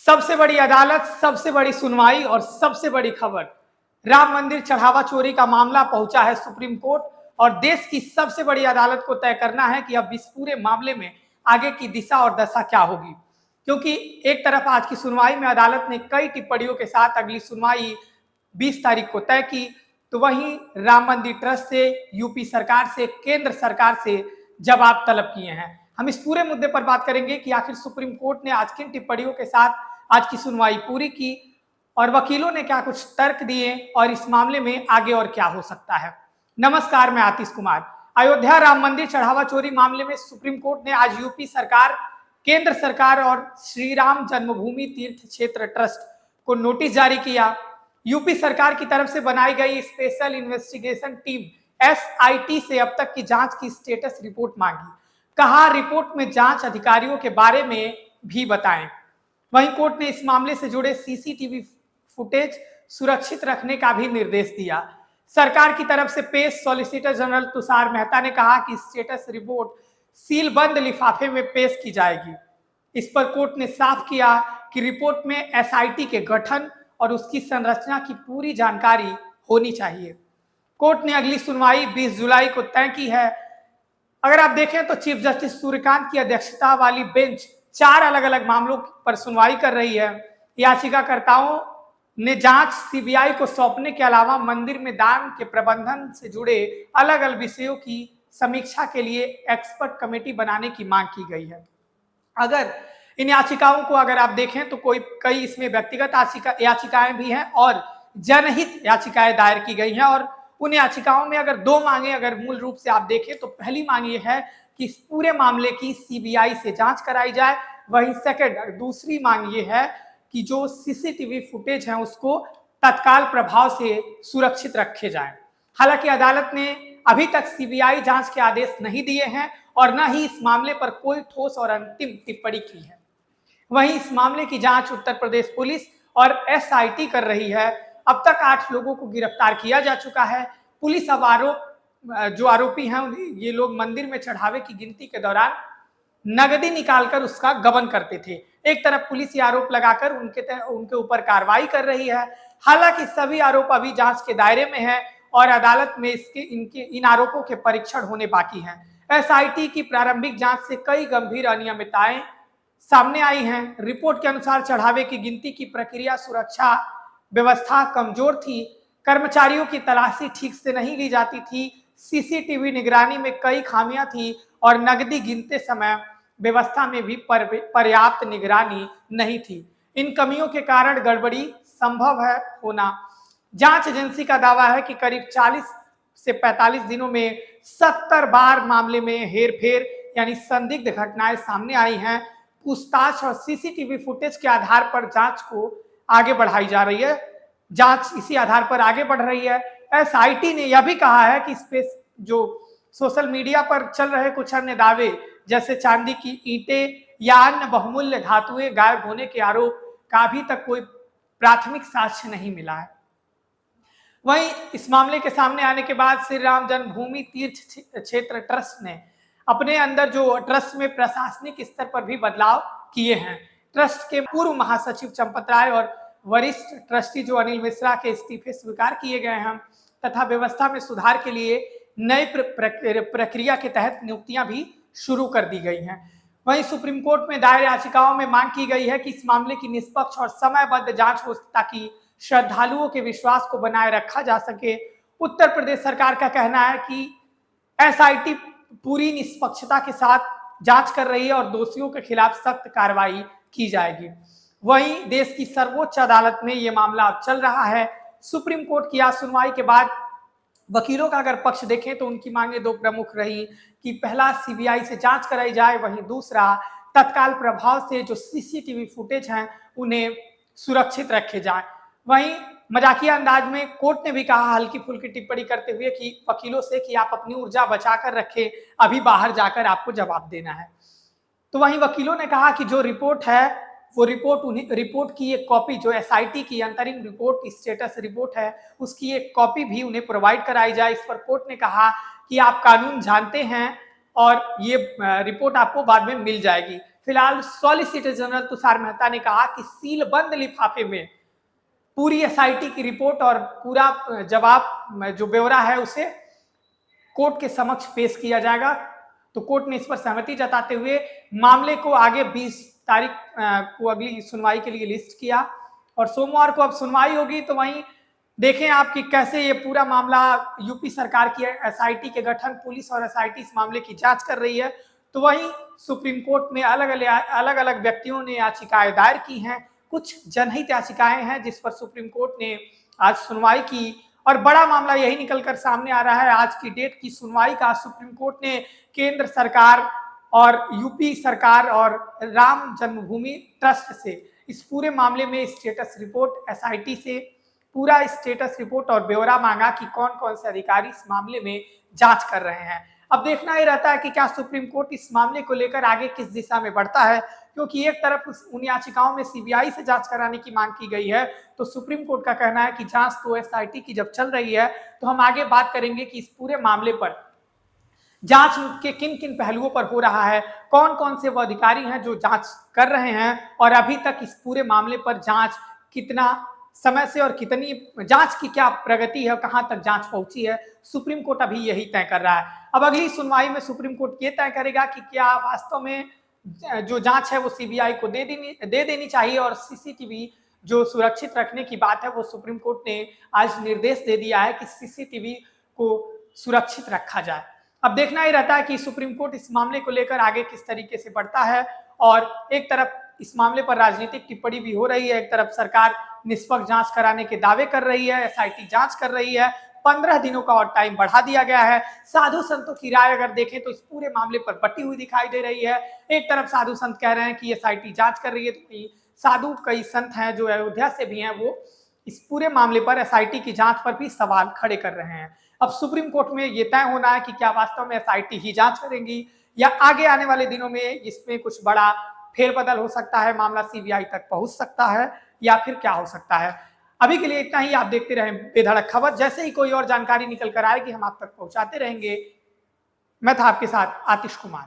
सबसे बड़ी अदालत, सबसे बड़ी सुनवाई और सबसे बड़ी खबर, राम मंदिर चढ़ावा चोरी का मामला पहुंचा है सुप्रीम कोर्ट और देश की सबसे बड़ी अदालत को तय करना है कि अब इस पूरे मामले में आगे की दिशा और दशा क्या होगी। क्योंकि एक तरफ आज की सुनवाई में अदालत ने कई टिप्पणियों के साथ अगली सुनवाई 20 तारीख को तय की, तो वहीं राम मंदिर ट्रस्ट से, यूपी सरकार से, केंद्र सरकार से जवाब तलब किए हैं। हम इस पूरे मुद्दे पर बात करेंगे कि आखिर सुप्रीम कोर्ट ने आज किन टिप्पणियों के साथ आज की सुनवाई पूरी की और वकीलों ने क्या कुछ तर्क दिए और इस मामले में आगे और क्या हो सकता है। नमस्कार, मैं आतिश कुमार। अयोध्या राम मंदिर चढ़ावा चोरी मामले में सुप्रीम कोर्ट ने आज यूपी सरकार, केंद्र सरकार और श्री राम जन्मभूमि तीर्थ क्षेत्र ट्रस्ट को नोटिस जारी किया। यूपी सरकार की तरफ से बनाई गई स्पेशल इन्वेस्टिगेशन टीम SIT से अब तक की जांच की स्टेटस रिपोर्ट मांगी। कहा, रिपोर्ट में जांच अधिकारियों के बारे में भी बताएं। वहीं कोर्ट ने इस मामले से जुड़े CCTV फुटेज सुरक्षित रखने का भी निर्देश दिया। सरकार की तरफ से पेश सॉलिसिटर जनरल तुषार मेहता ने कहा कि स्टेटस रिपोर्ट सील बंद लिफाफे में पेश की जाएगी। इस पर कोर्ट ने साफ किया कि रिपोर्ट में SIT के गठन और उसकी संरचना की पूरी जानकारी होनी चाहिए। कोर्ट ने अगली सुनवाई 20 जुलाई को तय की है। अगर आप देखें तो चीफ जस्टिस सूर्यकांत की अध्यक्षता वाली बेंच 4 अलग अलग मामलों पर सुनवाई कर रही है। याचिकाकर्ताओं ने जांच CBI को सौंपने के अलावा मंदिर में दान के प्रबंधन से जुड़े अलग अलग विषयों की समीक्षा के लिए एक्सपर्ट कमेटी बनाने की मांग की गई है। अगर इन याचिकाओं को अगर आप देखें तो कई इसमें व्यक्तिगत याचिकाएं भी हैं और जनहित याचिकाएं दायर की गई हैं। और उन याचिकाओं में अगर 2 मांगे अगर मूल रूप से आप देखें तो पहली मांग ये है कि इस पूरे मामले की CBI से जांच कराई जाए। वहीं दूसरी मांग ये है कि जो CCTV फुटेज है उसको तत्काल प्रभाव से सुरक्षित रखे जाएं। हालांकि अदालत ने अभी तक CBI जांच के आदेश नहीं दिए हैं और न ही इस मामले पर कोई ठोस और अंतिम टिप्पणी की है। वहीं इस मामले की जांच उत्तर प्रदेश पुलिस और SIT कर रही है। अब तक 8 लोगों को गिरफ्तार किया जा चुका है। पुलिस अब जो आरोपी हैं ये लोग मंदिर में चढ़ावे की गिनती के दौरान नगदी निकालकर उसका गबन करते थे। एक तरफ पुलिस ये आरोप लगाकर उनके ऊपर कार्रवाई कर रही है। हालांकि सभी आरोप अभी जांच के दायरे में है और अदालत में इन आरोपों के परीक्षण होने बाकी हैं। SIT की प्रारंभिक जांच से कई गंभीर अनियमितताएं सामने आई हैं। रिपोर्ट के अनुसार चढ़ावे की गिनती की प्रक्रिया, सुरक्षा व्यवस्था कमजोर थी, कर्मचारियों की तलाशी ठीक से नहीं ली जाती थी, CCTV निगरानी में कई खामियां थी और नकदी गिनते समय व्यवस्था में भी पर्याप्त निगरानी नहीं थी। इन कमियों के कारण गड़बड़ी संभव है होना। जांच एजेंसी का दावा है कि करीब 40 से 45 दिनों में 70 बार मामले में हेरफेर यानी संदिग्ध घटनाएं सामने आई हैं। पूछताछ और CCTV फुटेज के आधार पर जांच को आगे बढ़ाई जा रही है। जांच इसी आधार पर आगे बढ़ रही है। SIT ने यह भी कहा है कि जो सोशल मीडिया पर चल रहे कुछ अन्य दावे जैसे चांदी की ईंटें या अन्य बहुमूल्य धातुएं गायब होने के आरोप का अभी तक कोई प्राथमिक साक्ष्य नहीं मिला है। वहीं इस मामले के सामने आने के बाद श्री राम जन्मभूमि तीर्थ क्षेत्र ट्रस्ट ने अपने अंदर जो ट्रस्ट में प्रशासनिक स्तर पर भी बदलाव किए हैं। ट्रस्ट के पूर्व महासचिव चंपत राय और वरिष्ठ ट्रस्टी जो अनिल मिश्रा के इस्तीफे स्वीकार किए गए हैं तथा व्यवस्था में सुधार के लिए नई प्रक्रिया के तहत नियुक्तियां भी शुरू कर दी गई हैं। वहीं सुप्रीम कोर्ट में दायर याचिकाओं में मांग की गई है कि इस मामले की निष्पक्ष और समयबद्ध जांच हो ताकि श्रद्धालुओं के विश्वास को बनाए रखा जा सके। उत्तर प्रदेश सरकार का कहना है कि SIT पूरी निष्पक्षता के साथ जांच कर रही है और दोषियों के खिलाफ सख्त कार्रवाई की जाएगी। वहीं देश की सर्वोच्च अदालत में यह मामला अब चल रहा है। सुप्रीम कोर्ट की आज सुनवाई के बाद वकीलों का अगर पक्ष देखें तो उनकी मांगे 2 प्रमुख रही कि पहला CBI से जांच कराई जाए, वहीं दूसरा तत्काल प्रभाव से जो CCTV फुटेज हैं उन्हें सुरक्षित रखे जाएं। वहीं मजाकिया अंदाज में कोर्ट ने भी कहा हल्की फुल्की टिप्पणी करते हुए कि वकीलों से कि आप अपनी ऊर्जा बचाकर रखें, अभी बाहर जाकर आपको जवाब देना है। तो वहीं वकीलों ने कहा कि जो रिपोर्ट है वो रिपोर्ट की एक कॉपी जो SIT की अंतरिम रिपोर्ट स्टेटस रिपोर्ट है उसकी एक कॉपी भी उन्हें प्रोवाइड कराई जाए। इस पर कोर्ट ने कहा कि आप कानून जानते हैं और ये रिपोर्ट आपको बाद में मिल जाएगी। फिलहाल सॉलिसिटर जनरल तुषार मेहता ने कहा कि सीलबंद लिफाफे में पूरी एसआईटी की रिपोर्ट और पूरा जवाब जो ब्यौरा है उसे कोर्ट के समक्ष पेश किया जाएगा। तो कोर्ट ने इस पर सहमति जताते हुए मामले को आगे 20 तारीख को अगली सुनवाई के लिए लिस्ट किया और सोमवार को अब सुनवाई होगी। तो वहीं देखें आप कि कैसे ये पूरा मामला यूपी सरकार की एसआईटी के गठन, पुलिस और एसआईटी इस मामले की जांच कर रही है। तो वहीं सुप्रीम कोर्ट में अलग अलग व्यक्तियों ने याचिकाएं दायर की हैं। कुछ जनहित याचिकाएं हैं जिस पर सुप्रीम कोर्ट ने आज सुनवाई की और बड़ा मामला यही निकलकर सामने आ रहा है। आज की डेट की सुनवाई का सुप्रीम कोर्ट ने केंद्र सरकार और यूपी सरकार और राम जन्मभूमि ट्रस्ट से इस पूरे मामले में स्टेटस रिपोर्ट, एसआईटी से पूरा स्टेटस रिपोर्ट और ब्यौरा मांगा कि कौन कौन से अधिकारी इस मामले में जांच कर रहे हैं। अब देखना ही रहता है कि क्या सुप्रीम कोर्ट इस मामले को लेकर आगे किस दिशा में बढ़ता है, क्योंकि एक तरफ उन याचिकाओं में सीबीआई से जांच कराने की मांग की गई है, तो सुप्रीम कोर्ट का कहना है कि जांच तो एसआईटी की जब चल रही है तो हम आगे बात करेंगे कि इस पूरे मामले पर जांच के किन किन पहलुओं पर हो रहा है, कौन कौन से वो अधिकारी हैं जो जांच कर रहे हैं और अभी तक इस पूरे मामले पर जांच कितना समय से और कितनी जांच की क्या प्रगति है, कहां तक जांच पहुंची है, सुप्रीम कोर्ट अभी यही तय कर रहा है। अब अगली सुनवाई में सुप्रीम कोर्ट ये तय करेगा कि क्या वास्तव में जो जांच है वो सीबीआई को दे देनी चाहिए और सीसीटीवी जो सुरक्षित रखने की बात है वो सुप्रीम कोर्ट ने आज निर्देश दे दिया है कि सीसीटीवी को सुरक्षित रखा जाए। अब देखना ही रहता है कि सुप्रीम कोर्ट इस मामले को लेकर आगे किस तरीके से बढ़ता है और एक तरफ इस मामले पर राजनीतिक टिप्पणी भी हो रही है, एक तरफ सरकार निष्पक्ष जांच कराने के दावे कर रही है, एसआईटी जांच कर रही है, 15 दिनों का और टाइम बढ़ा दिया गया है। साधु संतों की राय अगर देखें तो इस पूरे मामले पर बटी हुई दिखाई दे रही है। एक तरफ साधु संत कह रहे हैं कि एसआईटी जांच कर रही है, तो साधु कई संत हैं जो अयोध्या से भी हैं, वो इस पूरे मामले पर एसआईटी की जांच पर भी सवाल खड़े कर रहे हैं। अब सुप्रीम कोर्ट में ये तय होना है कि क्या वास्तव में एसआईटी ही जांच करेंगी या आगे आने वाले दिनों में इसमें कुछ बड़ा फेरबदल हो सकता है, मामला सीबीआई तक पहुंच सकता है या फिर क्या हो सकता है। अभी के लिए इतना ही। आप देखते रहें बेधड़क खबर, जैसे ही कोई और जानकारी निकल कर आएगी हम आप तक पहुंचाते रहेंगे। मैं था आपके साथ आतिश कुमार।